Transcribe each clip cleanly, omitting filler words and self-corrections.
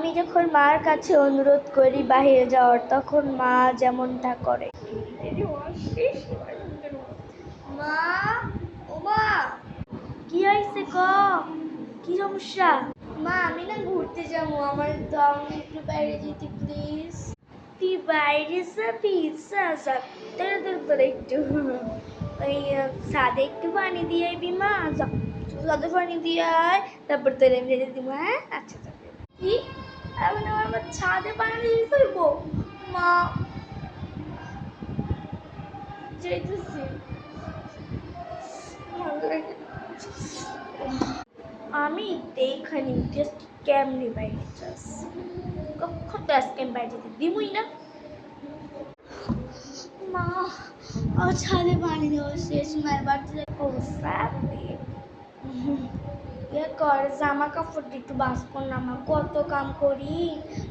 আমি যখন মার কাছে অনুরোধ করি বাইরে যাওয়ার, তখন মা যেমনটা করে। মা, ও মা, কি হয়েছে ক? কি সমস্যা? মা, আমি না ঘুরতে যাবো, আমার দাও না একটু বাইরে যেতে প্লিজ। তুই বাইরে যাবি? যা তাড়াতাড়ি একটু ওই ছাদে একটু পানি দিয়ে আইবি মা। যা, ছাদে পানি দিয়ে আয়, তারপর তোর আমি যেতে দিব। হ্যাঁ, আচ্ছা যাবে। কি এখন আমার ছাদে পানি দিয়ে ফেলবো? মা, যেতেছি। আমি এইখানে জাস্ট কেমনি বাইরে যাস, কখন তো আজকে আমি বাইরে যেতে দিবই না। মা, ছাদে পানি দেওয়া শেষ, মায়ের বাড়িতে ইয়ে কর, জামা কাপড় একটু বাস কর না মা, কত কাম করি,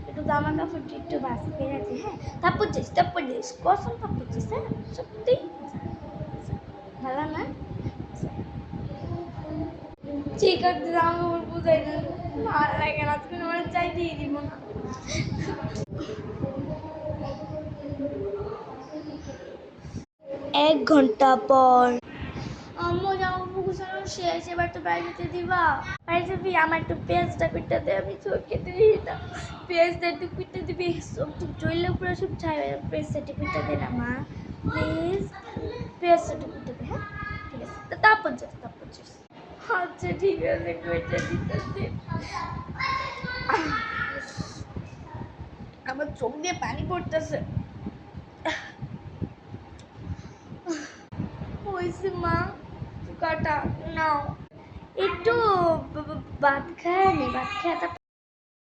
একটু জামা কাপড় একটু বাস করে রাখি। হ্যাঁ, তারপর যাইস কসম, তারপর যাইস। হ্যাঁ, সত্যি ভালো না? ঠিক আছে, জামা কাপড় বুঝাই না, ভালো লাগে না, তুমি আমার চাইতেই দিব না। 1 ঘন্টা পর। আম্মু, জামা কাপড় গুছানো শেষ, এবার তো বাইরে যেতে দিবা? বাইরে যাবি? আমার একটু পেঁয়াজটা কুইটা দে, আমি চোখ খেতে দিই না। পেঁয়াজটা একটু কুইটা দিবি, সব তো চইলে পুরো সব ছাই, পেঁয়াজটা একটু কুইটা দে না মা, প্লিজ। পেঁয়াজটা একটু কুইটা দে। হ্যাঁ, ঠিক আছে, তারপর যাস। আচ্ছা ঠিক আছে, কুইটা দিতেছি। আমার চোখ দিয়ে পানি পড়তেছে। হয়েছে মা, কাটা নাও একটু, ভাত খায় নি, ভাত খায়